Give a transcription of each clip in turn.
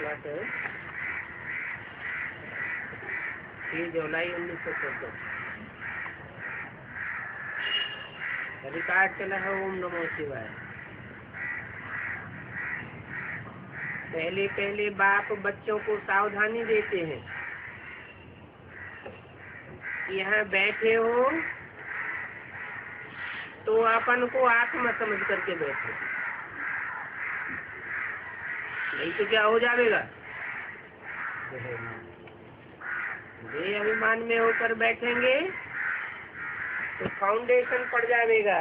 Class है 3 जुलाई 1914। Record चला है ओम नमो शिवाय। पहले पहले बाप बच्चों को सावधानी देते हैं, यहाँ बैठे हो तो अपन को आत्मा समझ करके बैठो, नहीं तो क्या हो जाएगा, देह अभिमान में होकर बैठेंगे तो फाउंडेशन पड़ जाएगा।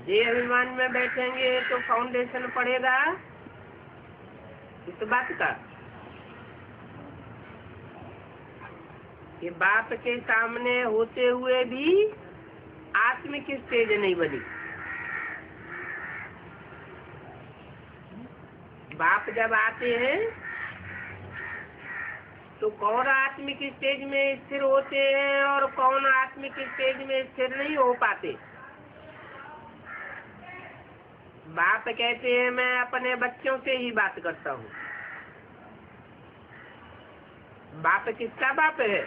देह अभिमान में बैठेंगे तो फाउंडेशन पड़ेगा इस बात का, ये बाप के सामने होते हुए भी आत्मिक स्टेज नहीं बनी। बाप जब आते हैं तो कौन आत्मिक स्टेज में स्थिर होते हैं और कौन आत्मिक स्टेज में स्थिर नहीं हो पाते। बाप कहते हैं मैं अपने बच्चों से ही बात करता हूँ। बाप किसका बाप है?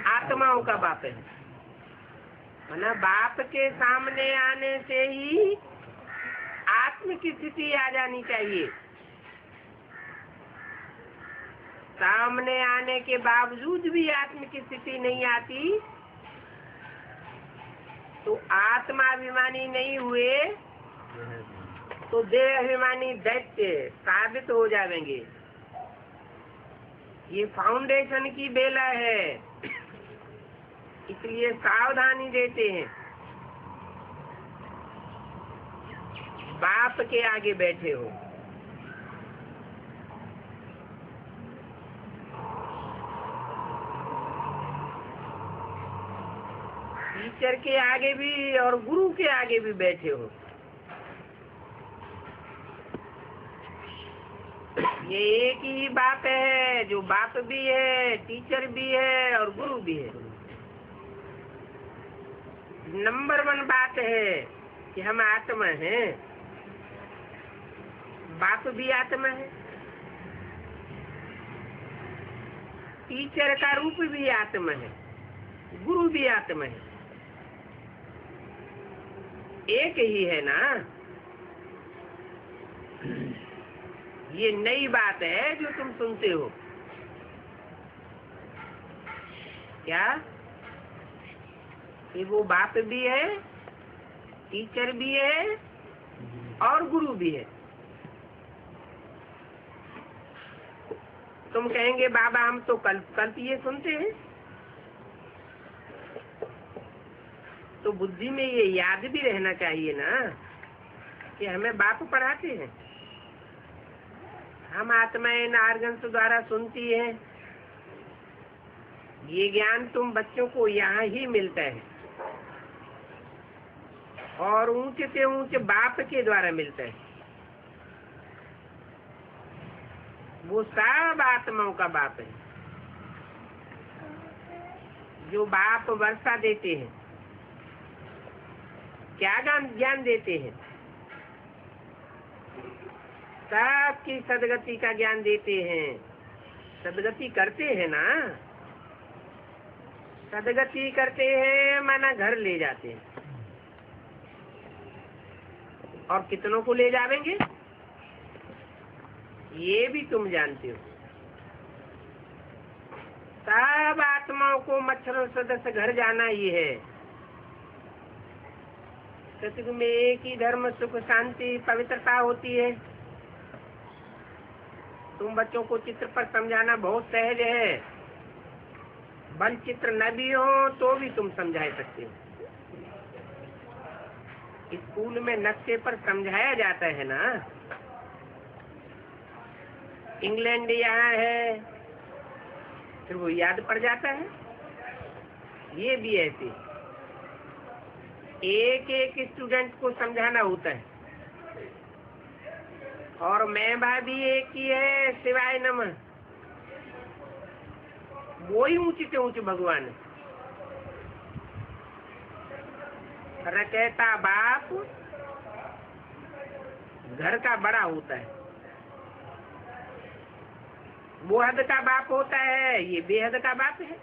आत्माओं का बाप है। ना बाप के सामने आने से ही आत्मिक स्थिति आ जानी चाहिए। सामने आने के बावजूद भी आत्मिक स्थिति नहीं आती तो आत्माभिमानी नहीं हुए तो देह अभिमानी दैत्य साबित हो जाएंगे। ये फाउंडेशन की बेला है, इसलिए सावधानी देते हैं। बाप के आगे बैठे हो, टीचर के आगे भी और गुरु के आगे भी बैठे हो। ये एक ही बाप है जो बाप भी है, टीचर भी है और गुरु भी है। नंबर 1 बात है कि हम आत्मा हैं, बाप भी आत्मा है, टीचर का रूप भी आत्मा है, गुरु भी आत्मा है, एक ही है ना। ये नई बात है जो तुम सुनते हो। क्या कि वो बाप भी है, टीचर भी है और गुरु भी है। तुम कहेंगे बाबा हम तो कल ये सुनते हैं, तो बुद्धि में ये याद भी रहना चाहिए ना कि हमें बाप पढ़ाते हैं। हम आत्माएं नारगंश द्वारा सुनती है। ये ज्ञान तुम बच्चों को यहाँ ही मिलता है और ऊंचे से ऊंचे बाप के द्वारा मिलता है। वो सब आत्माओं का बाप है। जो बाप वर्षा देते हैं, क्या ज्ञान देते हैं? सबकी सदगति का ज्ञान देते हैं। सदगति करते हैं ना, सदगति करते हैं माना घर ले जाते हैं। और कितनों को ले जाएंगे ये भी तुम जानते हो। सब आत्माओं को मच्छरों सदस्य घर जाना ही है। सतयुग में एक ही धर्म, सुख, शांति, पवित्रता होती है। तुम बच्चों को चित्र पर समझाना बहुत सहज है। बल चित्र न भी हो तो भी तुम समझा सकते हो। स्कूल में नक्शे पर समझाया जाता है ना। इंग्लैंड यहाँ है, फिर वो याद पड़ जाता है। ये भी ऐसे एक एक स्टूडेंट को समझाना होता है। और मैं भाभी एक ही है, शिवाय नमः। वो ही ऊंचे से ऊंचे भगवान है। कहता बाप घर का बड़ा होता है, वो हद का बाप होता है, ये बेहद का बाप है।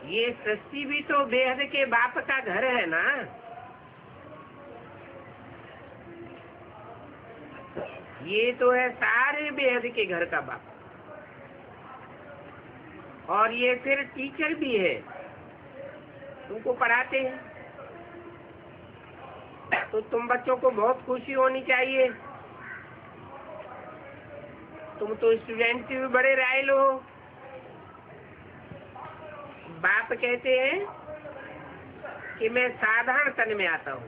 ये सृष्टि भी तो बेहद के बाप का घर है ना। ये तो है सारे बेहद के घर का बाप। और ये फिर टीचर भी है, तुमको पढ़ाते हैं। तो तुम बच्चों को बहुत खुशी होनी चाहिए। तुम तो स्टूडेंट से भी बड़े रायल हो। बाप कहते हैं कि मैं साधारण तन में आता हूँ।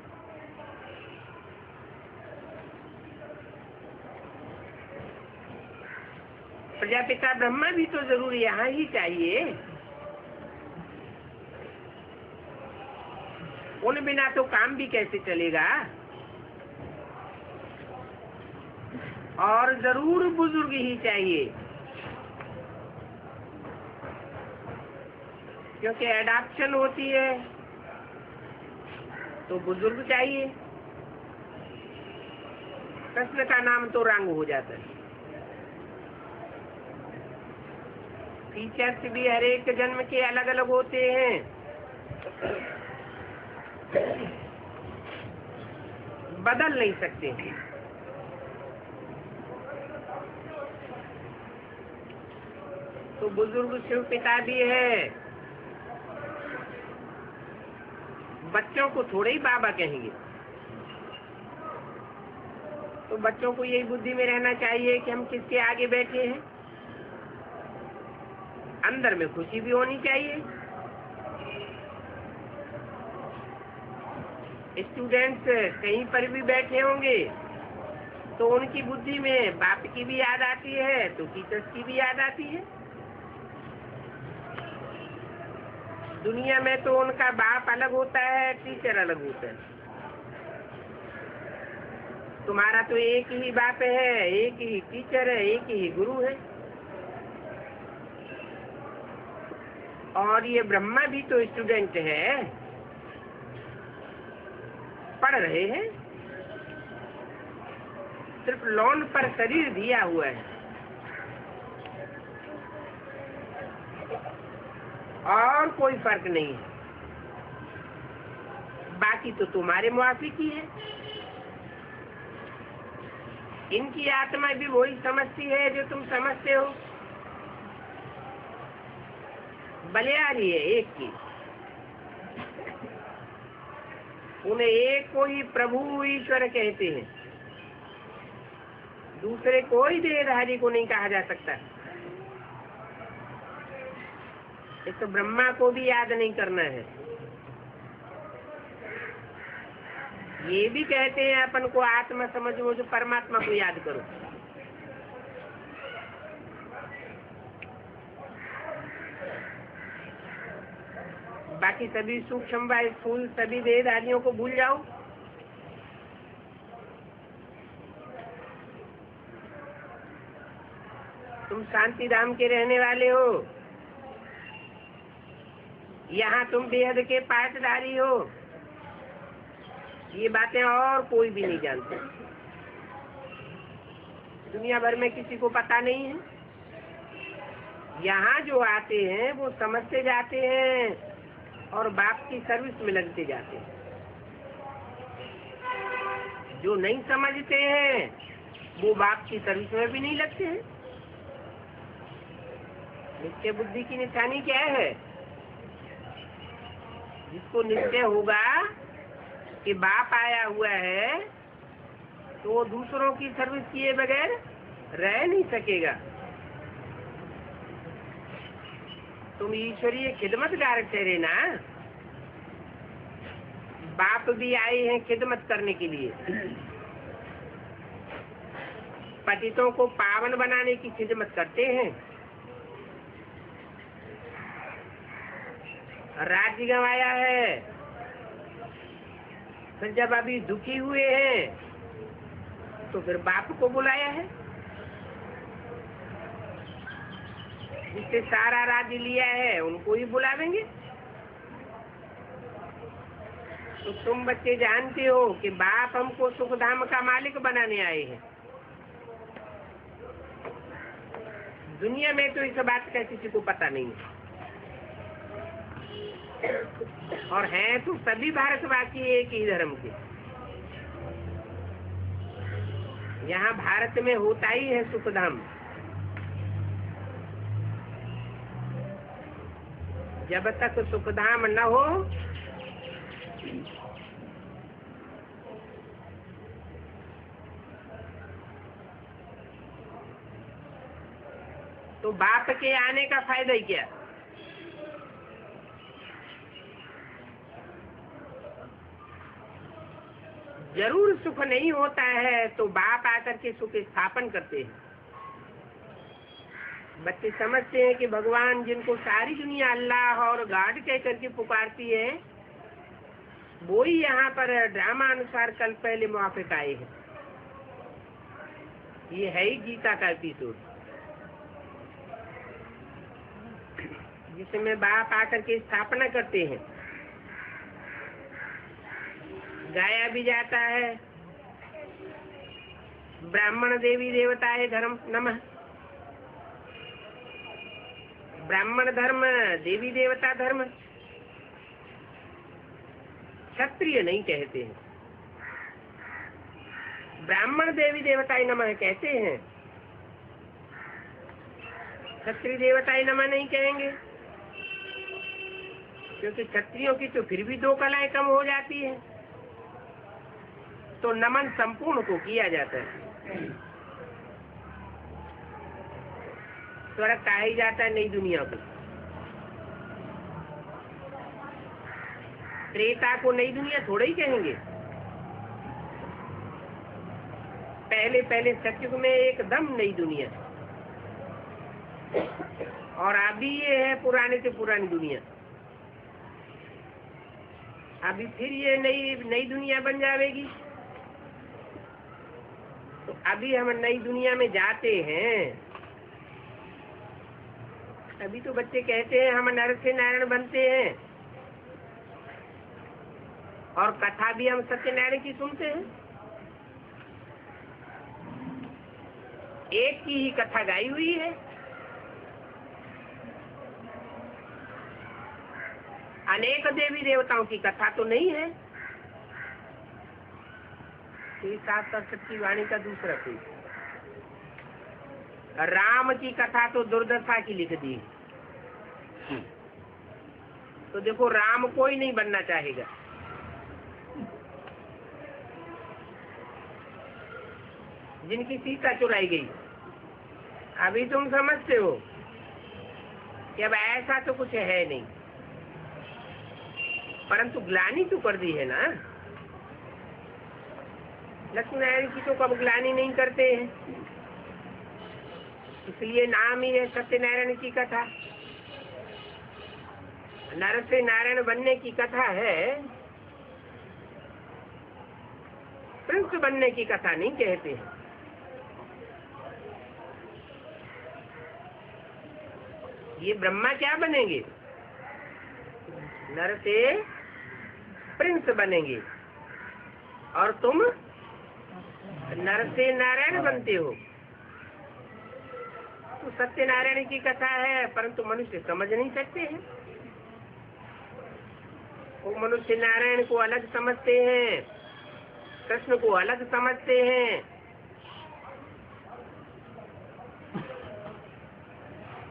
प्रजापिता ब्रह्मा भी तो जरूर यहाँ ही चाहिए। उन बिना तो काम भी कैसे चलेगा। और जरूर बुजुर्ग ही चाहिए, क्योंकि एडाप्शन होती है तो बुजुर्ग चाहिए। कृष्ण का नाम तो रंग हो जाता है। टीचर्स भी हर एक जन्म के अलग अलग होते हैं। बदल नहीं सकते। तो बुजुर्ग शिव पिता भी है। बच्चों को थोड़े ही बाबा कहेंगे। तो बच्चों को यही बुद्धि में रहना चाहिए कि हम किसके आगे बैठे हैं। अंदर में खुशी भी होनी चाहिए। स्टूडेंट्स कहीं पर भी बैठे होंगे तो उनकी बुद्धि में बाप की भी याद आती है, तो टीचर्स की भी याद आती है। दुनिया में तो उनका बाप अलग होता है, टीचर अलग होता है। तुम्हारा तो एक ही बाप है, एक ही टीचर है, एक ही गुरु है। और ये ब्रह्मा भी तो स्टूडेंट है, पढ़ रहे हैं। सिर्फ लोन पर शरीर दिया हुआ है और कोई फर्क नहीं है। बाकी तो तुम्हारे मुआफिक ही है। इनकी आत्मा भी वही समझती है जो तुम समझते हो। बलियारी है एक की। उन्हें एक को ही प्रभु ईश्वर कहते हैं, दूसरे कोई देहधारी को नहीं कहा जा सकता। ये तो ब्रह्मा को भी याद नहीं करना है। ये भी कहते हैं अपन को आत्मा समझो, जो परमात्मा को याद करो। बाकी सभी सूक्ष्म व स्थूल सभी देहधारियों को भूल जाओ। तुम शांति धाम के रहने वाले हो। यहाँ तुम बेहद के पाठधारी हो। ये बातें और कोई भी नहीं जानते। दुनिया भर में किसी को पता नहीं है। यहाँ जो आते हैं वो समझते जाते हैं और बाप की सर्विस में लगते जाते हैं। जो नहीं समझते हैं वो बाप की सर्विस में भी नहीं लगते हैं। नित्य बुद्धि की निशानी क्या है? जिसको निश्चय होगा कि बाप आया हुआ है तो वो दूसरों की सर्विस किए बगैर रह नहीं सकेगा। तुम ईश्वरीय खिदमतगार ठहरे ना। बाप भी आए हैं खिदमत करने के लिए। पतितों को पावन बनाने की खिदमत करते हैं। राज्य गंवाया है, फिर जब अभी दुखी हुए हैं तो फिर बाप को बुलाया है, जिससे सारा राज्य लिया है उनको ही बुलावेंगे। तो तुम बच्चे जानते हो कि बाप हमको सुखधाम का मालिक बनाने आए हैं। दुनिया में तो इस बात का किसी को पता नहीं है, और हैं तो सभी भारतवासी एक ही धर्म के। यहाँ भारत में होता ही है सुखधाम। जब तक सुखधाम न हो तो बाप के आने का फायदा ही क्या। जरूर सुख नहीं होता है तो बाप आकर के सुख स्थापन करते हैं। बच्चे समझते हैं कि भगवान जिनको सारी दुनिया अल्लाह और गॉड कह करके पुकारती है, वो ही यहाँ पर ड्रामा अनुसार कल पहले मुआफिक आए हैं। ये है ही गीता का एपिसोड, जिसमें बाप आकर के स्थापना करते हैं। गाया भी जाता है ब्राह्मण देवी देवताए धर्म नमः। ब्राह्मण धर्म, देवी देवता धर्म। क्षत्रिय नहीं कहते हैं, ब्राह्मण देवी देवताए नमः कहते हैं। क्षत्रिय देवताए नमः नहीं कहेंगे, क्योंकि क्षत्रियों की तो फिर भी 2 कलाएं कम हो जाती है। तो नमन संपूर्ण को किया जाता है। स्वर्ग कहा ही जाता है नई दुनिया को। त्रेता को नई दुनिया थोड़ा ही कहेंगे। पहले पहले सतयुग में एकदम नई दुनिया, और अभी ये है पुराने से पुरानी दुनिया। अभी फिर ये नई दुनिया बन जाएगी। तो अभी हम नई दुनिया में जाते हैं। अभी तो बच्चे कहते हैं हम नर से नारायण बनते हैं, और कथा भी हम सत्यनारायण की सुनते हैं। एक की ही कथा गाई हुई है। अनेक देवी देवताओं की कथा तो नहीं है। सात की वाणी का दूसरा कोई। राम की कथा तो दुर्दशा की लिख दी। तो देखो राम कोई नहीं बनना चाहेगा। जिनकी सीता चुराई गई, अभी तुम समझते हो कि अब ऐसा तो कुछ है नहीं, परंतु ग्लानि तो कर दी है ना। लक्ष्मी नारायण की तो कब ग्लानि नहीं करते हैं, इसलिए नाम ही है सत्यनारायण की कथा। नर से नारायण बनने की कथा है, प्रिंस बनने की कथा नहीं कहते हैं। ये ब्रह्मा क्या बनेंगे? नर से प्रिंस बनेंगे, और तुम नर से नारायण बनते हो। तो सत्यनारायण की कथा है, परंतु मनुष्य समझ नहीं सकते हैं। वो मनुष्य नारायण को अलग समझते हैं, कृष्ण को अलग समझते हैं।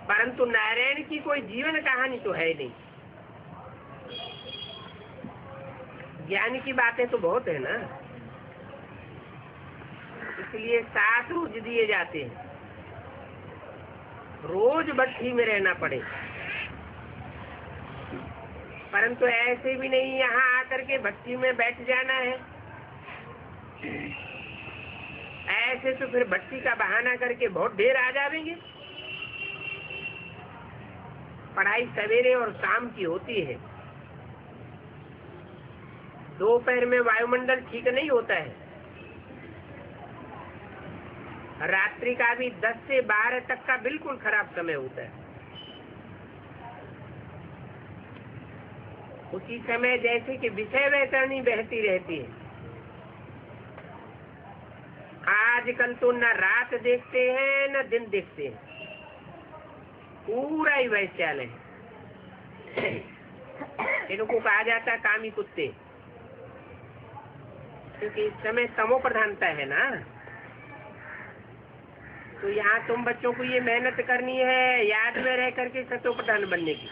परंतु नारायण की कोई जीवन कहानी तो है नहीं। ज्ञान की बातें तो बहुत है ना, इसलिए 7 रोज दिए जाते हैं। रोज भट्टी में रहना पड़े, परंतु ऐसे भी नहीं यहाँ आकर के भट्टी में बैठ जाना है। ऐसे तो फिर भट्टी का बहाना करके बहुत देर आ जाएंगे। पढ़ाई सवेरे और शाम की होती है। दोपहर में वायुमंडल ठीक नहीं होता है, रात्रि का भी 10 से 12 तक का बिल्कुल खराब समय होता है। उसी समय जैसे कि विषय वैतरणी बहती रहती है। आजकल तो न रात देखते हैं न दिन देखते हैं, पूरा ही वैश्यालय है। इनको कहा जाता है कामी कुत्ते, क्योंकि इस समय तमो प्रधानता है ना। तो यहाँ तुम बच्चों को ये मेहनत करनी है याद में रह करके सतो प्रधान बनने की।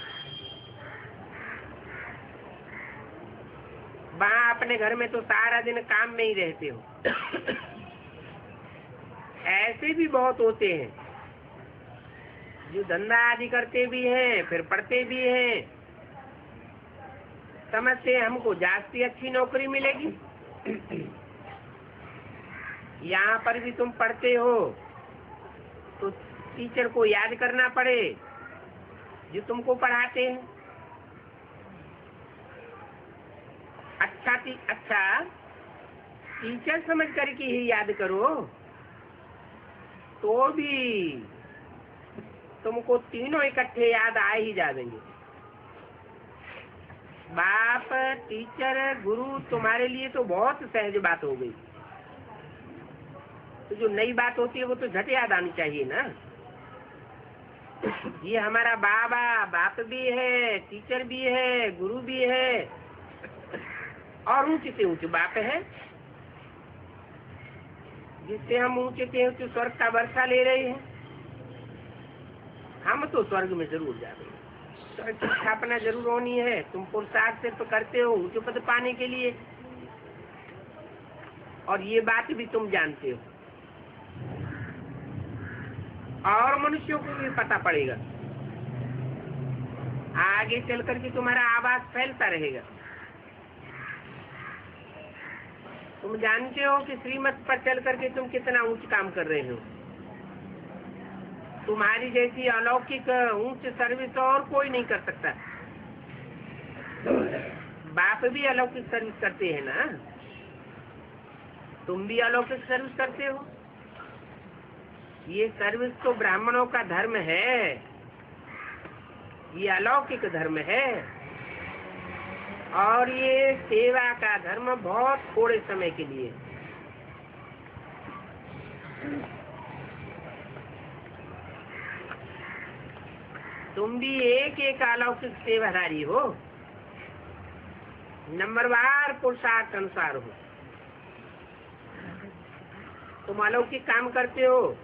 वहाँ अपने घर में तो सारा दिन काम में ही रहते हो। ऐसे भी बहुत होते हैं जो धंधा आदि करते भी हैं, फिर पढ़ते भी हैं, समझते हैं हमको जास्ती अच्छी नौकरी मिलेगी। यहाँ पर भी तुम पढ़ते हो तो टीचर को याद करना पड़े जो तुमको पढ़ाते हैं। अच्छा टीचर समझ करके ही याद करो, तो भी तुमको तीनों इकट्ठे याद आ ही जाएंगे। बाप, टीचर, गुरु तुम्हारे लिए तो बहुत सहज बात हो गई। तो जो नई बात होती है वो तो झट याद आनी चाहिए ना। ये हमारा बाप भी है, टीचर भी है, गुरु भी है, और ऊंचे से ऊंचे बाप है, जिससे हम ऊंचे से ऊंचे स्वर्ग का वर्षा ले रहे हैं। हम तो स्वर्ग में जरूर जा रहे हैं, स्वर्ग की स्थापना जरूर होनी है। तुम पुरुषार्थ सिर्फ करते हो ऊंचे पद पाने के लिए, और ये बात भी तुम जानते हो, और मनुष्यों को भी पता पड़ेगा। आगे चल करके तुम्हारा आवाज फैलता रहेगा। तुम जानते हो कि श्रीमत पर चल करके तुम कितना ऊंच काम कर रहे हो। तुम्हारी जैसी अलौकिक ऊंच सर्विस और कोई नहीं कर सकता। बाप भी अलौकिक सर्विस करते हैं ना, तुम भी अलौकिक सर्विस करते हो। ये सर्विस तो ब्राह्मणों का धर्म है, ये अलौकिक धर्म है, और ये सेवा का धर्म बहुत थोड़े समय के लिए। तुम भी एक अलौकिक सेवाधारी हो, नंबरवार पुरुषार्थ अनुसार हो। तुम अलौकिक काम करते हो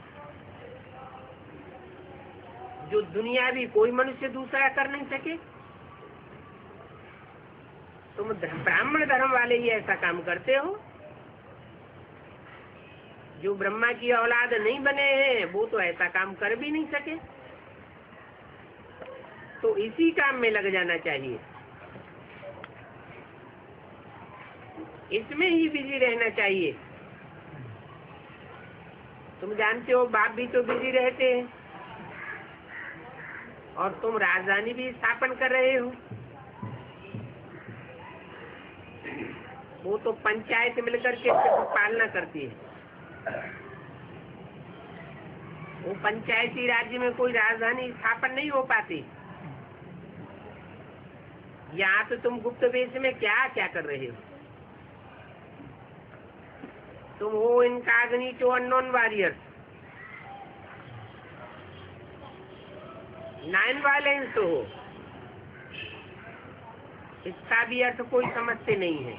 जो दुनिया भी कोई मनुष्य दूसरा कर नहीं सके। तुम ब्राह्मण धर्म वाले ही ऐसा काम करते हो। जो ब्रह्मा की औलाद नहीं बने हैं वो तो ऐसा काम कर भी नहीं सके। तो इसी काम में लग जाना चाहिए, इसमें ही बिजी रहना चाहिए। तुम जानते हो बाप भी तो बिजी रहते हैं, और तुम राजधानी भी स्थापन कर रहे हो। वो तो पंचायत मिलकर के पालना करती है। वो पंचायती राज्य में कोई राजधानी स्थापन नहीं हो पाती। यहाँ तो तुम गुप्त वेश में क्या क्या कर रहे हो। तुम हो incognito unknown warriors, non violence हो। इसका भी अर्थ कोई समझते नहीं है।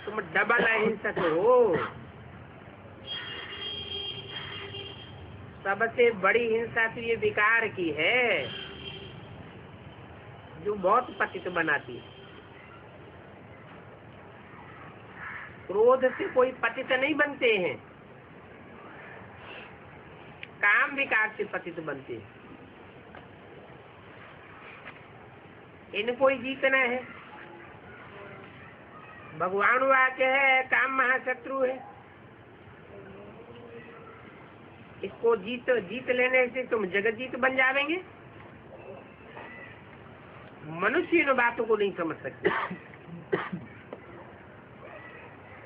तुम डबल अहिंसक हो। सबसे बड़ी हिंसा तो ये विकार की है जो बहुत पतित बनाती है। क्रोध से कोई पतित नहीं बनते हैं, काम विकार से पतित बनते हैं। इनको ही जीतना है। भगवान वाक्य है काम महाशत्रु है। इसको जीत लेने से तुम जगत जीत बन जाएंगे। मनुष्य इन बातों को नहीं समझ सकते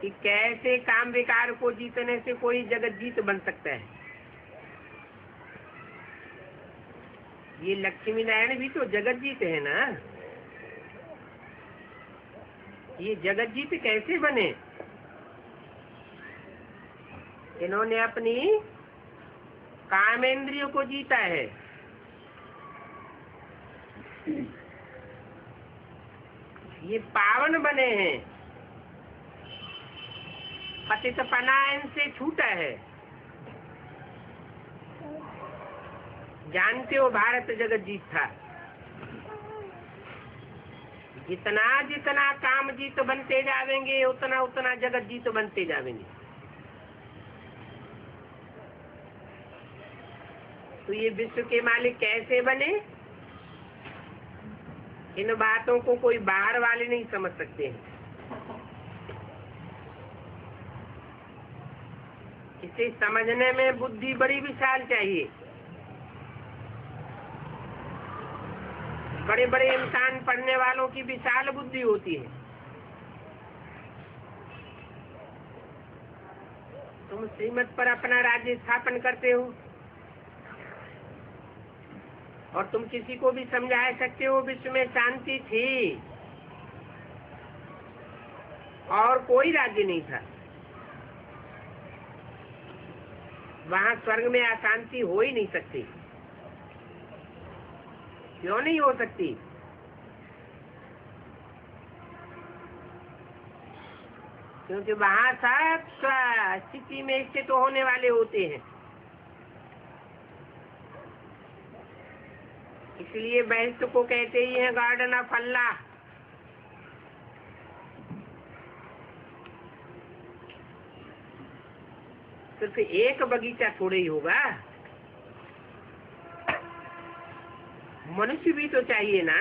कि कैसे काम विकार को जीतने से कोई जगत जीत बन सकता है। ये लक्ष्मी नारायण भी तो जगत जीत है ना। ये जगत जीत कैसे बने? इन्होंने अपनी कामेंद्रियों को जीता है। ये पावन बने हैं, पतितपना इनसे छूटा है। जानते हो भारत जगत जीत था। जितना जितना काम जीत बनते जावेंगे उतना उतना जगत जीत बनते जावेंगे। तो ये विश्व के मालिक कैसे बने? इन बातों को कोई बाहर वाले नहीं समझ सकते हैं। इसे समझने में बुद्धि बड़ी विशाल चाहिए। बड़े बड़े इंसान पढ़ने वालों की विशाल बुद्धि होती है। तुम श्रीमत पर अपना राज्य स्थापन करते हो और तुम किसी को भी समझा सकते हो विश्व में शांति थी और कोई राज्य नहीं था। वहां स्वर्ग में अशांति हो ही नहीं सकती। क्यों नहीं हो सकती? क्योंकि वहां सब स्थिति में स्थित होने वाले होते हैं। इसलिए बहस को कहते ही है गार्डन ऑफ अल्लाह। सिर्फ एक बगीचा थोड़े ही होगा, मनुष्य भी तो चाहिए ना।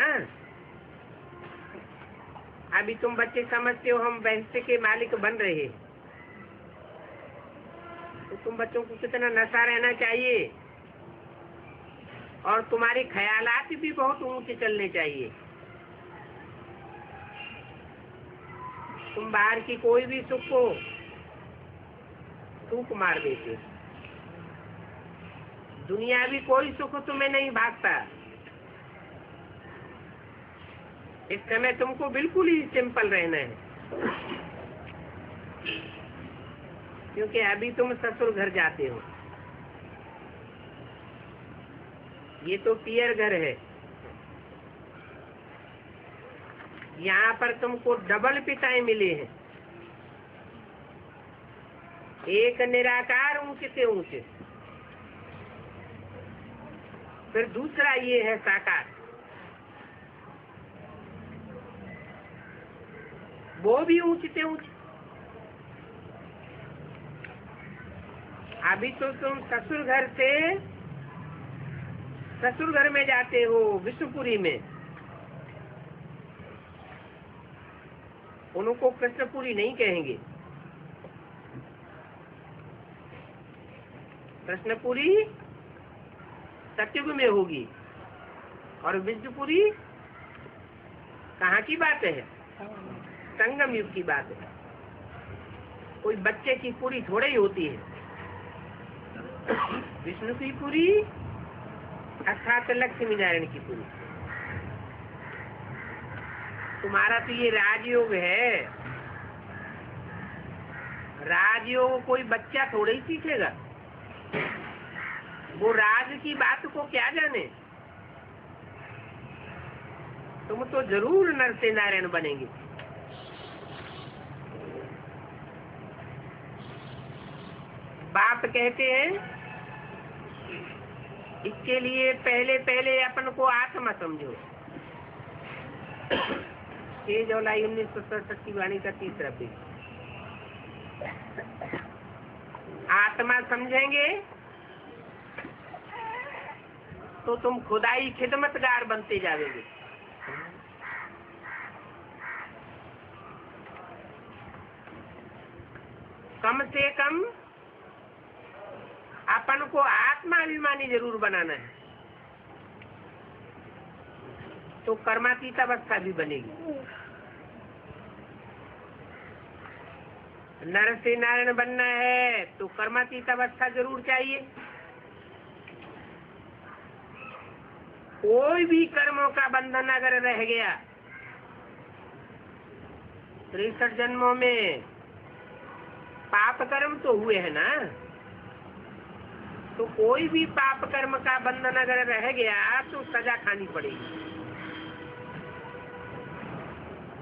अभी तुम बच्चे समझते हो हम बहस के मालिक बन रहे हैं, तो तुम बच्चों को कितना नशा रहना चाहिए और तुम्हारे ख्यालात भी बहुत ऊंचे चलने चाहिए। तुम बाहर की कोई भी सुख को थूक मार देते। दुनिया भी कोई सुख तुम्हें नहीं भागता। इस समय तुमको बिल्कुल ही सिंपल रहना है, क्योंकि अभी तुम ससुर घर जाते हो। ये तो पियर घर है। यहाँ पर तुमको डबल पिताएं मिले हैं। एक निराकार ऊंचे से ऊंचे, फिर दूसरा ये है साकार, वो भी ऊंचे से ऊंचे। अभी तो तुम ससुर घर से ससुर घर में जाते हो विष्णुपुरी में। उनको कृष्णपुरी नहीं कहेंगे। कृष्णपुरी सतयुग में होगी और विष्णुपुरी कहाँ की बात है? संगम युग की बात है। कोई बच्चे की पूरी थोड़ी ही होती है। विष्णु की पूरी अर्थात लक्ष्मी नारायण की पूरी। तुम्हारा तो ये राजयोग है। राजयोग कोई बच्चा थोड़ा ही सीखेगा। वो राज की बात को क्या जाने। तुम तो जरूर नर से नारायण बनेंगे। बाप कहते हैं इसके लिए पहले पहले अपन को आत्मा समझो। 6 जुलाई 1967 की वाणी का 3रा पेज। आत्मा समझेंगे तो तुम खुदाई खिदमतगार बनते जाओगे। कम से कम अपन को आत्मा अभिमानी जरूर बनाना है। तो कर्मातीत अवस्था भी बनेगी। नर से नारायण बनना है तो कर्मातीत अवस्था जरूर चाहिए। कोई भी कर्मों का बंधन अगर रह गया 63 जन्मों में, पाप कर्म तो हुए हैं ना, तो कोई भी पाप कर्म का बंधन अगर रह गया तो सजा खानी पड़ेगी।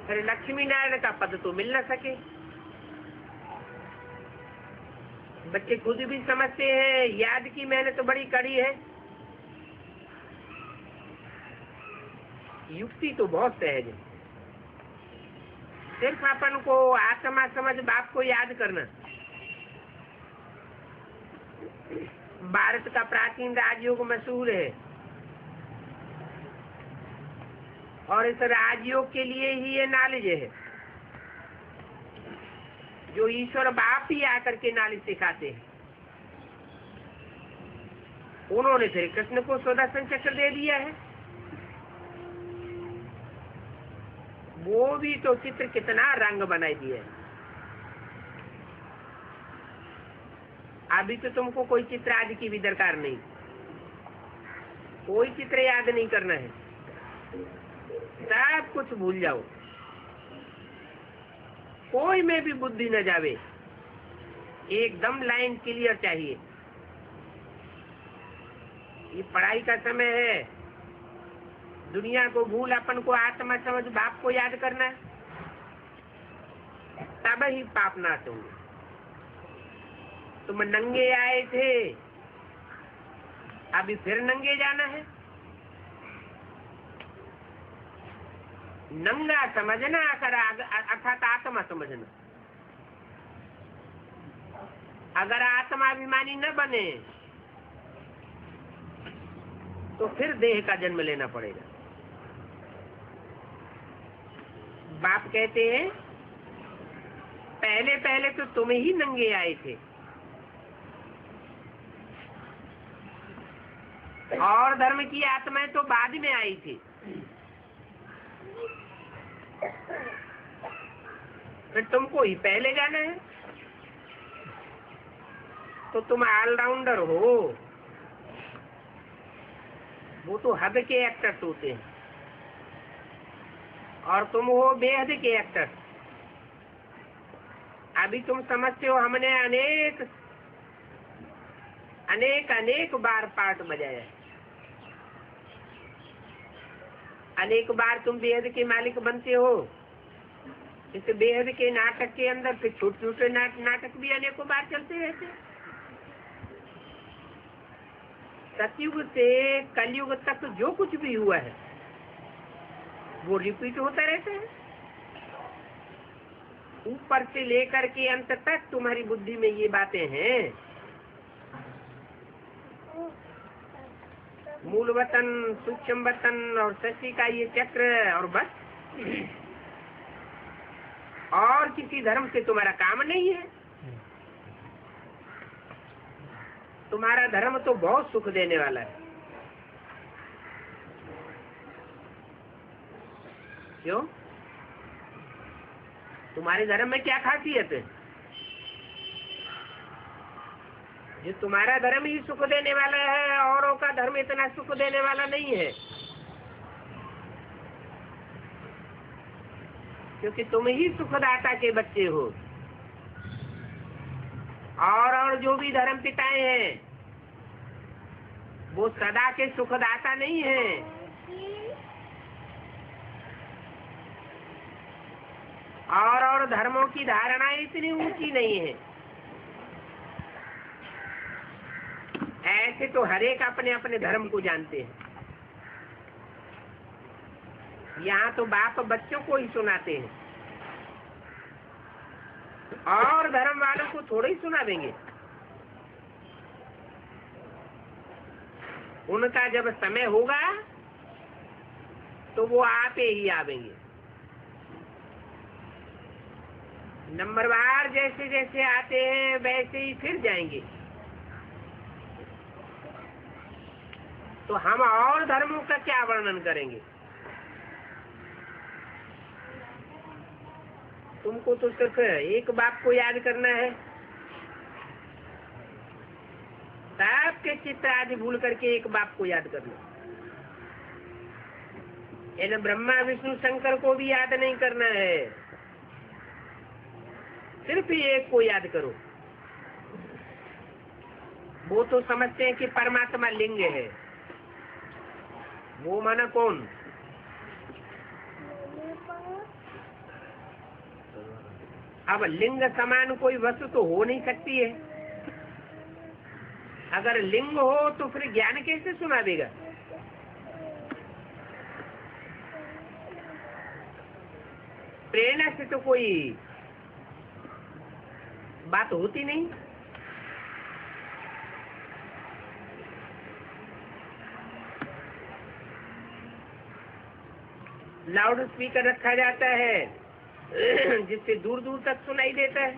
फिर लक्ष्मी नारायण का पद तो मिल न सके। बच्चे खुद भी समझते हैं याद की मेहनत बड़ी कड़ी है, युक्ति तो बहुत सहज है। सिर्फ अपन को आत्मा समझ बाप को याद करना। भारत का प्राचीन राजयोग मशहूर है और इस राजयोग के लिए ही ये नॉलेज है जो ईश्वर बाप ही आकर के नॉलेज सिखाते हैं। उन्होंने फिर कृष्ण को सुदर्शन चक्र दे दिया है। वो भी तो चित्र कितना रंग बनाई दिया है। अभी तो तुमको कोई चित्र आदि की भी दरकार नहीं, कोई चित्र याद नहीं करना है, सब कुछ भूल जाओ, कोई में भी बुद्धि न जावे, एकदम लाइन क्लियर चाहिए। ये पढ़ाई का समय है, दुनिया को भूल अपन को आत्मा समझ बाप को याद करना, तब ही पाप नाश होंगे। तुम नंगे आए थे, अभी फिर नंगे जाना है। नंगा समझना अर्थात आत्मा समझना। अगर आत्माभिमानी न बने तो फिर देह का जन्म लेना पड़ेगा। बाप कहते हैं पहले पहले तो तुम ही नंगे आए थे और धर्म की आत्माएं तो बाद में आई थी। फिर तुमको ही पहले जाना है, तो तुम ऑलराउंडर हो। वो तो हद के एक्टर्स होते हैं और तुम हो बेहद के एक्टर। अभी तुम समझते हो हमने अनेक अनेक अनेक बार पार्ट बजाया, अनेक बार तुम बेहद के मालिक बनते हो। इस बेहद के नाटक के अंदर फिर छोटे छोटे नाटक भी अनेकों बार चलते रहते। सतयुग से कलयुग तक जो कुछ भी हुआ है वो रिपीट होता रहता है। ऊपर से लेकर के अंत तक तुम्हारी बुद्धि में ये बातें हैं। मूल वतन, सूक्ष्म वतन और शशि का ये चक्र, और बस और किसी धर्म से तुम्हारा काम नहीं है। तुम्हारा धर्म तो बहुत सुख देने वाला है। क्यों? तुम्हारे धर्म में क्या खासियत है? जो तुम्हारा धर्म ही सुख देने वाला है, औरों का धर्म इतना सुख देने वाला नहीं है, क्योंकि तुम ही सुखदाता के बच्चे हो। और जो भी धर्म पिताएं हैं वो सदा के सुखदाता नहीं है। और धर्मों की धारणा इतनी ऊंची नहीं है। ऐसे तो हरेक अपने अपने धर्म को जानते हैं। यहाँ तो बाप बच्चों को ही सुनाते हैं और धर्म वालों को थोड़ा ही सुना देंगे। उनका जब समय होगा तो वो आपे ही आवेंगे। नंबरवार जैसे जैसे आते हैं वैसे ही फिर जाएंगे। तो हम और धर्मों का क्या वर्णन करेंगे? तुमको तो सिर्फ एक बाप को याद करना है। सबके चित्त आदि भूल करके एक बाप को याद करना। इन ब्रह्मा विष्णु शंकर को भी याद नहीं करना है, सिर्फ एक को याद करो। वो तो समझते हैं कि परमात्मा लिंग है। वो माना कौन? अब लिंग समान कोई वस्तु तो हो नहीं सकती है। अगर लिंग हो तो फिर ज्ञान कैसे सुना देगा? प्रेरणा से तो कोई बात होती नहीं। लाउड स्पीकर रखा जाता है जिससे दूर दूर तक सुनाई देता है।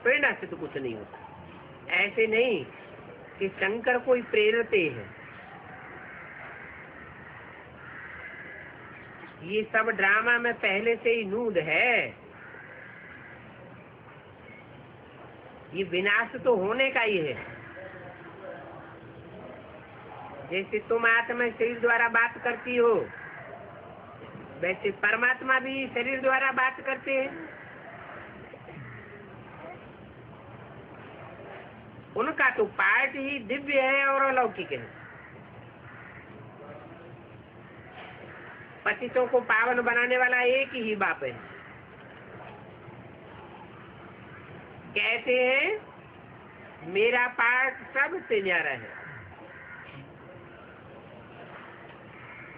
प्रेरणा से तो कुछ नहीं होता। ऐसे नहीं कि शंकर कोई प्रेरते हैं। ये सब ड्रामा में पहले से ही नूद है। ये विनाश तो होने का ही है। जैसे तुम आत्मा शरीर द्वारा बात करती हो, वैसे परमात्मा भी शरीर द्वारा बात करते हैं। उनका तो पाठ ही दिव्य है और अलौकिक है। पतितों को पावन बनाने वाला एक ही बाप है। कहते हैं मेरा पाठ सबसे न्यारा है।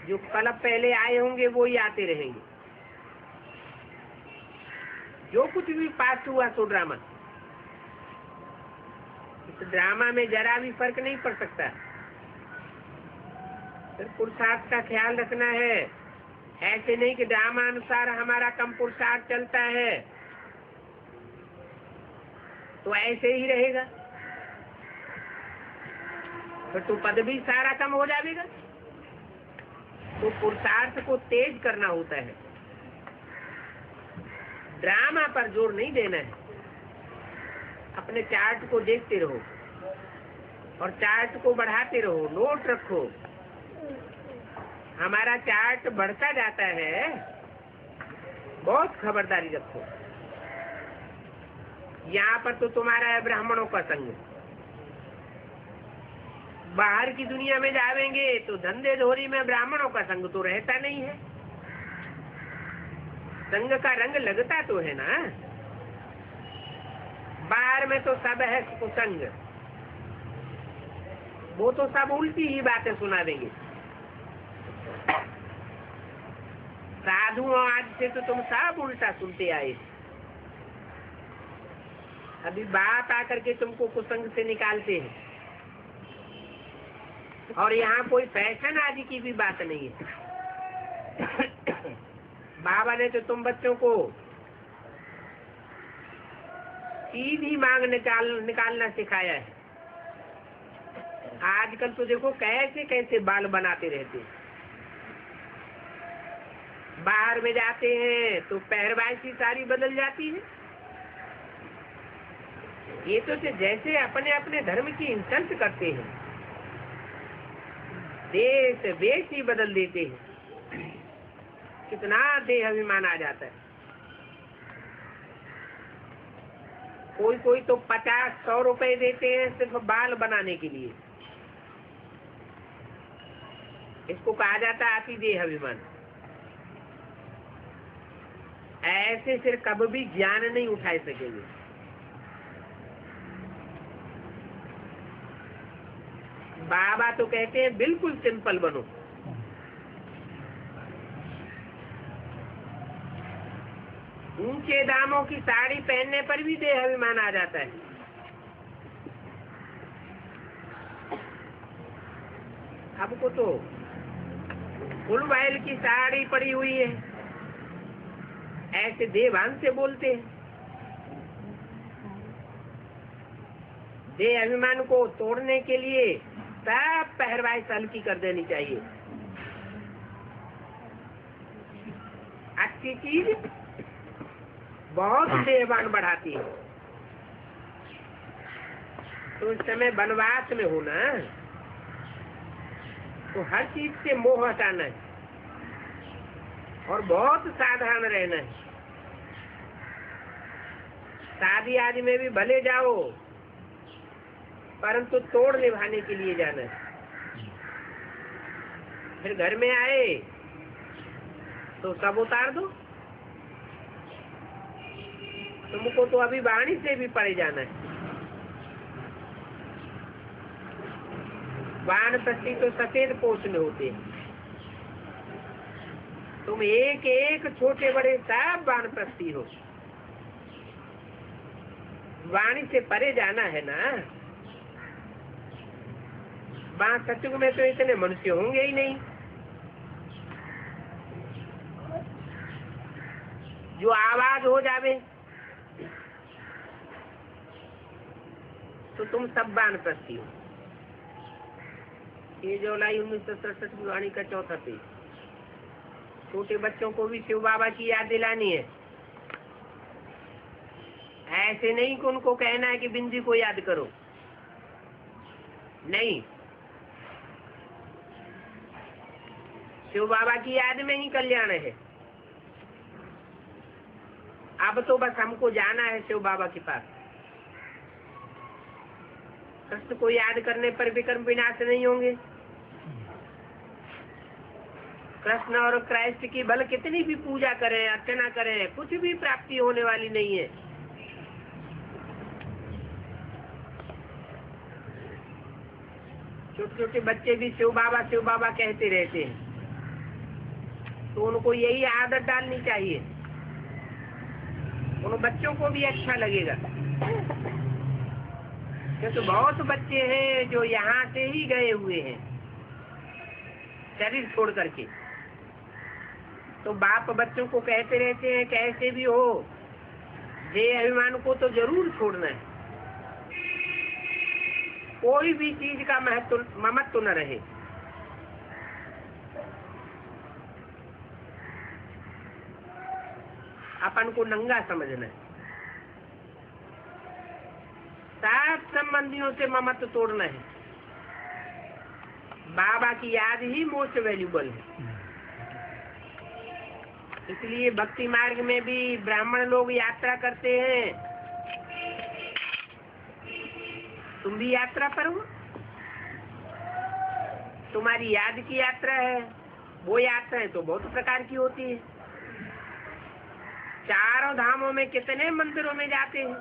जो कल पहले आए होंगे वो ही आते रहेंगे। जो कुछ भी पास हुआ तो ड्रामा, इस ड्रामा में जरा भी फर्क नहीं पड़ सकता। फिर पुरुषार्थ का ख्याल रखना है। ऐसे नहीं कि ड्रामा अनुसार हमारा कम पुरुषार्थ चलता है तो ऐसे ही रहेगा, फिर तो पद भी सारा कम हो जाएगा। तो पुरुषार्थ को तेज करना होता है। ड्रामा पर जोर नहीं देना है। अपने चार्ट को देखते रहो और चार्ट को बढ़ाते रहो। नोट रखो। हमारा चार्ट बढ़ता जाता है, बहुत खबरदारी रखो। यहाँ पर तो तुम्हारा है ब्राह्मणों का संग। बाहर की दुनिया में जावेंगे तो धंधे धोरी में ब्राह्मणों का संग तो रहता नहीं है। संग का रंग लगता तो है ना। बाहर में तो सब है कुसंग। वो तो सब उल्टी ही बातें सुना देंगे। साधुओं आज से तो तुम सब उल्टा सुनते आए। अभी बात आकर के तुमको कुसंग से निकालते हैं। और यहाँ कोई फैशन आदि की भी बात नहीं है। बाबा ने तो तुम बच्चों को सीधी मांग निकालना सिखाया है। आजकल तो देखो कैसे कैसे बाल बनाते रहते हैं। बाहर में जाते हैं तो पहरवाई सारी बदल जाती है। ये तो जैसे अपने अपने धर्म की इंसल्ट करते हैं। देश वेश ही बदल देते हैं। कितना देह अभिमान आ जाता है। कोई कोई तो 50-100 रुपए देते हैं सिर्फ बाल बनाने के लिए। इसको कहा जाता है अति देह अभिमान। ऐसे फिर कभी भी ज्ञान नहीं उठा सकेंगे। बाबा तो कहते हैं बिल्कुल सिंपल बनो। ऊंचे दामों की साड़ी पहनने पर भी देह अभिमान आ जाता है। आपको तो फुल वाइल की साड़ी पड़ी हुई है, ऐसे देवान से बोलते हैं। देह अभिमान को तोड़ने के लिए सब पहरवाई हल्की कर देनी चाहिए। सी चीज बहुत देहवान बढ़ाती है। तो इस समय वनवास में हो ना, तो हर चीज से मोह हटाना है और बहुत सावधान रहना है। शादी आदि में भी भले जाओ, परंतु तोड़ निभाने के लिए जाना है। फिर घर में आए तो सब उतार दो। तुमको तो अभी वाणी से भी पड़े जाना है। वानप्रस्थी तो सफेद पोष में होते हैं। तुम एक एक छोटे बड़े सब वानप्रस्थी हो। वाणी से परे जाना है ना। वहां सतयुग में तो इतने मनुष्य होंगे ही नहीं। जो आवाज हो जावे तो तुम सब वानप्रस्थी हो। ये जुलाई 1967 की वाणी का चौथा पेज। छोटे बच्चों को भी शिव बाबा की याद दिलानी है। ऐसे नहीं कि उनको कहना है कि बिंदी को याद करो, नहीं। शिव बाबा की याद में ही कल्याण है। अब तो बस हमको जाना है शिव बाबा के पास। कृष्ण को याद करने पर विकर्म विनाश नहीं होंगे। कृष्ण और क्राइस्ट की भले कितनी भी पूजा करें, अर्चना करें, कुछ भी प्राप्ति होने वाली नहीं है। छोटे छोटे बच्चे भी शिव बाबा कहते रहते हैं, तो उनको यही आदत डालनी चाहिए। उन बच्चों को भी अच्छा लगेगा। क्योंकि बहुत बच्चे हैं जो यहाँ से ही गए हुए हैं शरीर छोड़ करके। तो बाप बच्चों को कहते रहते हैं कैसे भी हो, ये अभिमान को तो जरूर छोड़ना है। कोई भी चीज का ममत्व न रहे। अपन को नंगा समझना है। सब संबंधियों से ममत्व तोड़ना है। बाबा की याद ही मोस्ट वैल्यूबल है। इसलिए भक्ति मार्ग में भी ब्राह्मण लोग यात्रा करते हैं। तुम भी यात्रा पर हो। तुम्हारी याद की यात्रा है। वो यात्राएं तो बहुत प्रकार की होती है। चारों धामों में कितने मंदिरों में जाते हैं,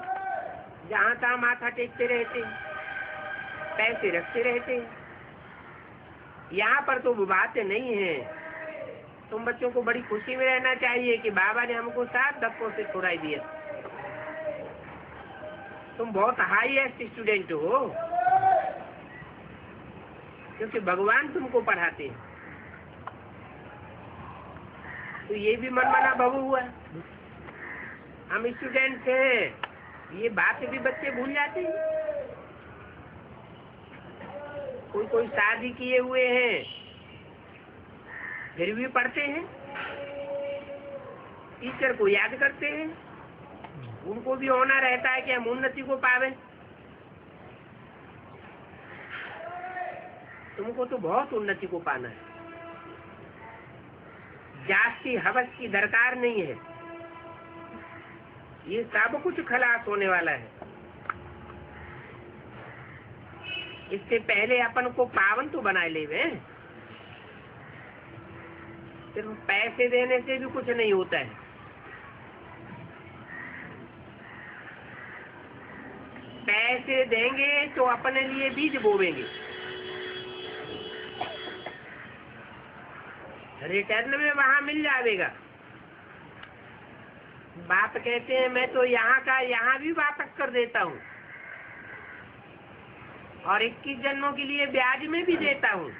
जहाँ तहाँ माथा टेकते रहते हैं, पैसे रखते रहते हैं। यहाँ पर तो वो बातें नहीं है। तुम बच्चों को बड़ी खुशी में रहना चाहिए कि बाबा ने हमको 7 धक्कों से छुड़ाई दिया। तुम बहुत हाईएस्ट स्टूडेंट हो, क्योंकि भगवान तुमको पढ़ाते हैं। तो ये भी मनमाना बहू हुआ। हम स्टूडेंट हैं, ये बात भी बच्चे भूल जाते हैं। कोई शादी किए हुए हैं, फिर भी पढ़ते हैं, टीचर को याद करते हैं। उनको भी होना रहता है कि हम उन्नति को पावे। तुमको तो बहुत उन्नति को पाना है। जास्ती हवस की दरकार नहीं है। ये सब कुछ खलास होने वाला है। इससे पहले अपन को पावन तो बनाए लेवे। सिर्फ पैसे देने से भी कुछ नहीं होता है। पैसे देंगे तो अपने लिए बीज बोवेंगे, रिटर्न में वहां मिल जाएगा। बाप कहते हैं मैं तो यहाँ का यहाँ भी वापस कर देता हूँ और 21 जन्मों के लिए ब्याज में भी देता हूँ।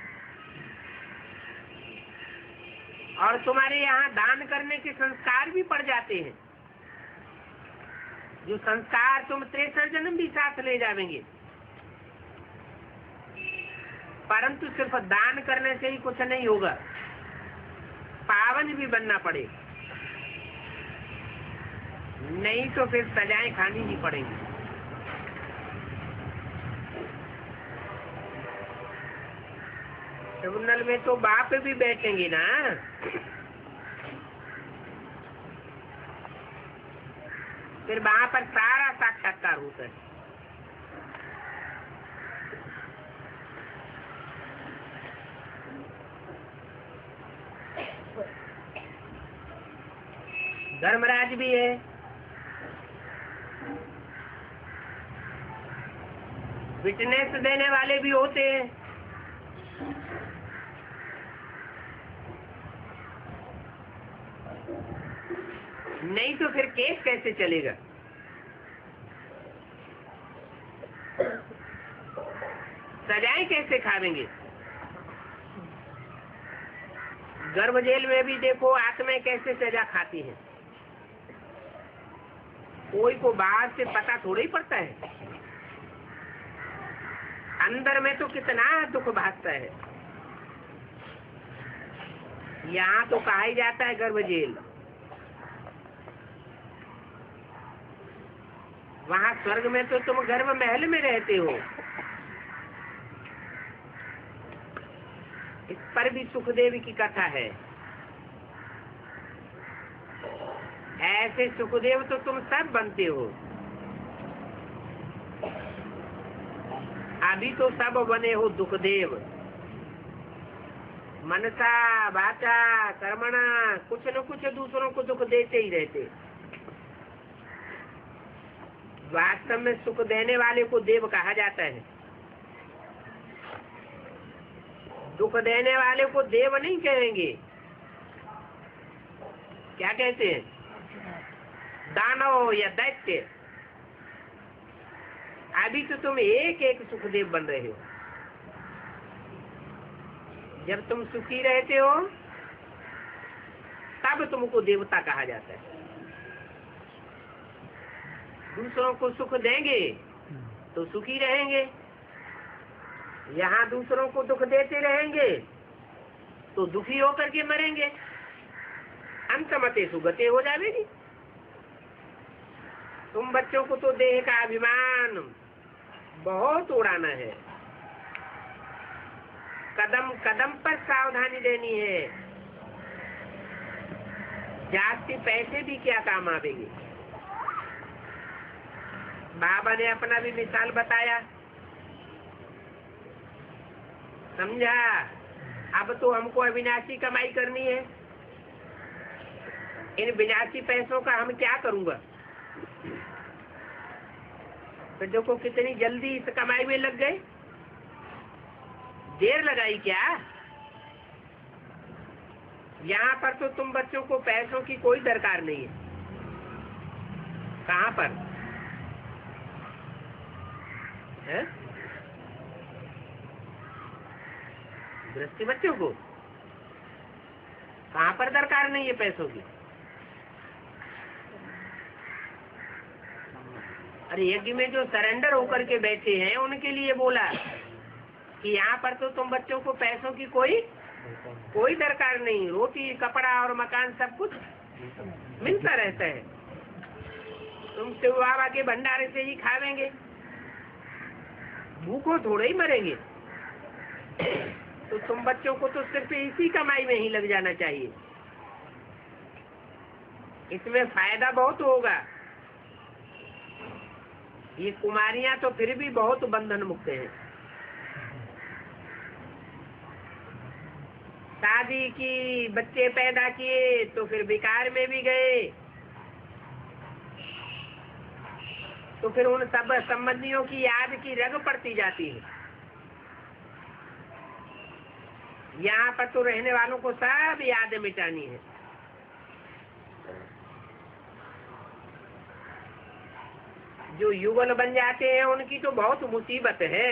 और तुम्हारे यहाँ दान करने के संस्कार भी पड़ जाते हैं, जो संस्कार तुम 63 जन्म भी साथ ले जाएंगे। परंतु सिर्फ दान करने से ही कुछ नहीं होगा, पावन भी बनना पड़ेगा। नहीं तो फिर सजाएं खानी ही पड़ेंगी। ट्रिब्यूनल में तो बाप भी बैठेंगे ना, फिर वहां पर सारा साक्षात्कार होता है। धर्मराज भी है, विटनेस देने वाले भी होते हैं। नहीं तो फिर केस कैसे चलेगा? सजाएं कैसे खावेंगे? गर्भ जेल में भी देखो आत्माएं कैसे सजा खाती हैं। कोई को बाहर से पता थोड़ा ही पड़ता है, अंदर में तो कितना दुख भागता है। यहाँ तो कहा ही जाता है गर्भ जेल, वहाँ स्वर्ग में तो तुम गर्भ महल में रहते हो। इस पर भी सुखदेव की कथा है। ऐसे सुखदेव तो तुम सब बनते हो। अभी तो सब बने हो दुखदेव। मनसा वाचा कर्मणा कुछ न कुछ दूसरों को दुख देते ही रहते। वास्तव में सुख देने वाले को देव कहा जाता है, दुख देने वाले को देव नहीं कहेंगे। क्या कहते हैं? दानव या दैत्य। अभी तो तुम एक एक सुखदेव बन रहे हो। जब तुम सुखी रहते हो तब तुमको देवता कहा जाता है। दूसरों को सुख देंगे तो सुखी रहेंगे, यहाँ दूसरों को दुख देते रहेंगे तो दुखी होकर के मरेंगे। अंतमते सुगते हो जाएगी। तुम बच्चों को तो देह का अभिमान बहुत उड़ाना है, कदम कदम पर सावधानी देनी है। जाति पैसे भी क्या काम आवेंगे। बाबा ने अपना भी मिसाल बताया, समझा? अब तो हमको अविनाशी कमाई करनी है। इन विनाशी पैसों का हम क्या करूंगा? तो देखो कितनी जल्दी इस कमाई में लग गए। देर लगाई क्या? यहाँ पर तो तुम बच्चों को पैसों की कोई दरकार नहीं है। कहाँ पर है? गृहस्थी बच्चों को कहाँ पर दरकार नहीं है पैसों की। अरे यज्ञ में जो सरेंडर होकर के बैठे हैं उनके लिए बोला कि यहाँ पर तो तुम बच्चों को पैसों की कोई दरकार नहीं। रोटी कपड़ा और मकान सब कुछ मिलता रहता है। तुम शिव बाबा के भंडारे से ही खावेंगे, भूखों थोड़े ही मरेंगे। तो तुम बच्चों को तो सिर्फ इसी कमाई में ही लग जाना चाहिए। इसमें फायदा बहुत होगा। ये कुमारियां तो फिर भी बहुत बंधन मुक्त हैं। शादी की, बच्चे पैदा किए तो फिर विकार में भी गए, तो फिर उन सब संबंधियों की याद की रग पड़ती जाती है। यहाँ पर तो रहने वालों को सब याद मिटानी है। जो युगल बन जाते हैं उनकी तो बहुत मुसीबत है।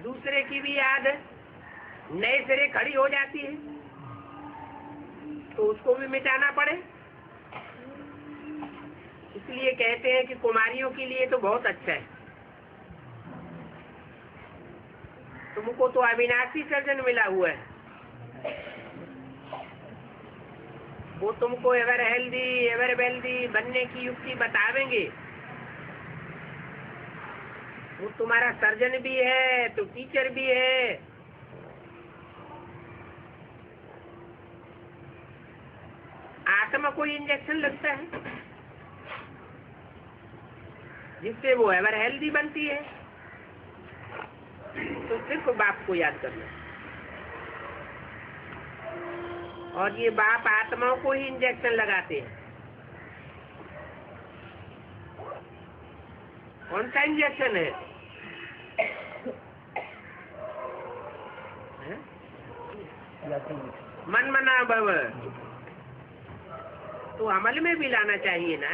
दूसरे की भी याद नए सिरे खड़ी हो जाती है तो उसको भी मिटाना पड़े। इसलिए कहते हैं कि कुमारियों के लिए तो बहुत अच्छा है। तुमको तो अविनाशी सर्जन मिला हुआ है। वो तुमको एवर हेल्दी एवर वेल्दी बनने की युक्ति बतावेंगे। वो तुम्हारा सर्जन भी है तो टीचर भी है। आत्मा को इंजेक्शन लगता है जिससे वो एवर हेल्दी बनती है। तो सिर्फ बाप को याद करना। और ये बाप आत्माओं को ही इंजेक्शन लगाते हैं। कौन सा इंजेक्शन है? मन मना भव। तो अमल में भी लाना चाहिए ना।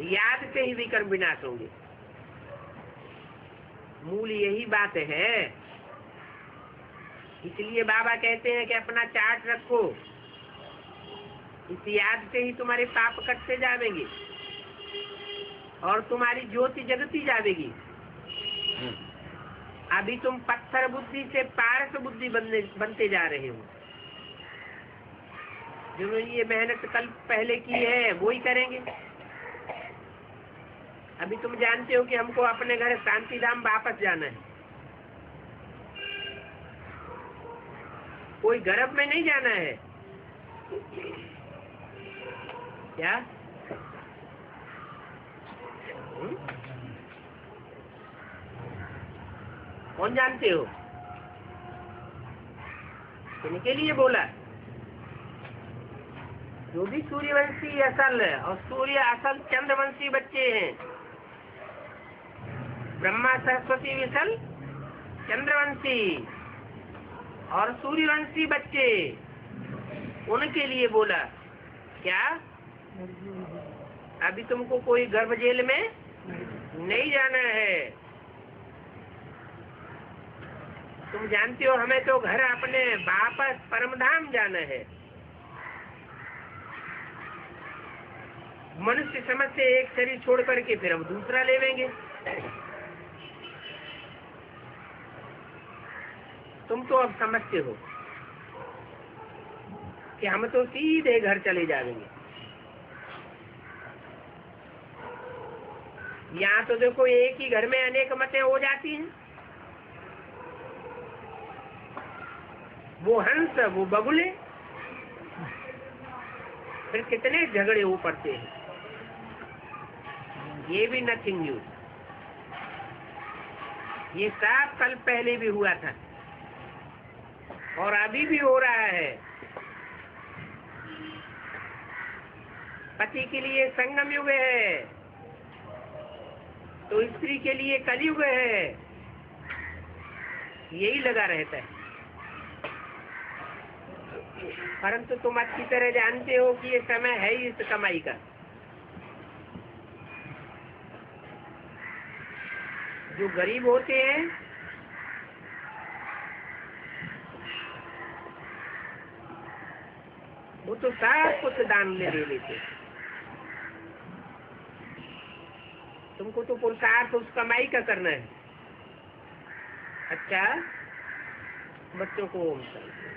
याद से ही विकर्म विनाश होंगे। मूल यही बात है। इसलिए बाबा कहते हैं कि अपना चार्ट रखो। इस याद से ही तुम्हारे पाप कटते जावेंगे और तुम्हारी ज्योति जगती जावेगी। अभी तुम पत्थर बुद्धि से पारस बुद्धि बनते जा रहे हो। जिन्होंने ये मेहनत कल पहले की है वो ही करेंगे। अभी तुम जानते हो कि हमको अपने घर शांति धाम वापस जाना है। कोई गर्भ में नहीं जाना है क्या? कौन जानते हो? इनके लिए बोला जो भी सूर्यवंशी असल और सूर्य असल चंद्रवंशी बच्चे हैं। ब्रह्मा सरस्वती विसल चंद्रवंशी और सूर्यवंशी बच्चे, उनके लिए बोला क्या? अभी तुमको कोई गर्भ जेल में नहीं जाना है। तुम जानते हो हमें तो घर अपने वापस परमधाम जाना है। मनुष्य समझ से एक शरीर छोड़ करके फिर हम दूसरा लेवेंगे। तुम तो अब समझते हो कि हम तो सीधे घर चले जाएंगे। यहाँ तो देखो एक ही घर में अनेक मतें हो जाती हैं। वो हंस वो बगुले, फिर कितने झगड़े हो पड़ते हैं। ये भी नथिंग न्यू। ये सब कल पहले भी हुआ था और अभी भी हो रहा है। पति के लिए संगम युग है तो स्त्री के लिए कलयुग है। यही लगा रहता है। परंतु तुम अच्छी तरह जानते हो कि ये समय है ही इस कमाई का। जो गरीब होते हैं वो तो सब कुछ दान में दे लेते। तुमको तो पुरुषार्थ उस कमाई का करना है। अच्छा, बच्चों को ओम शांति।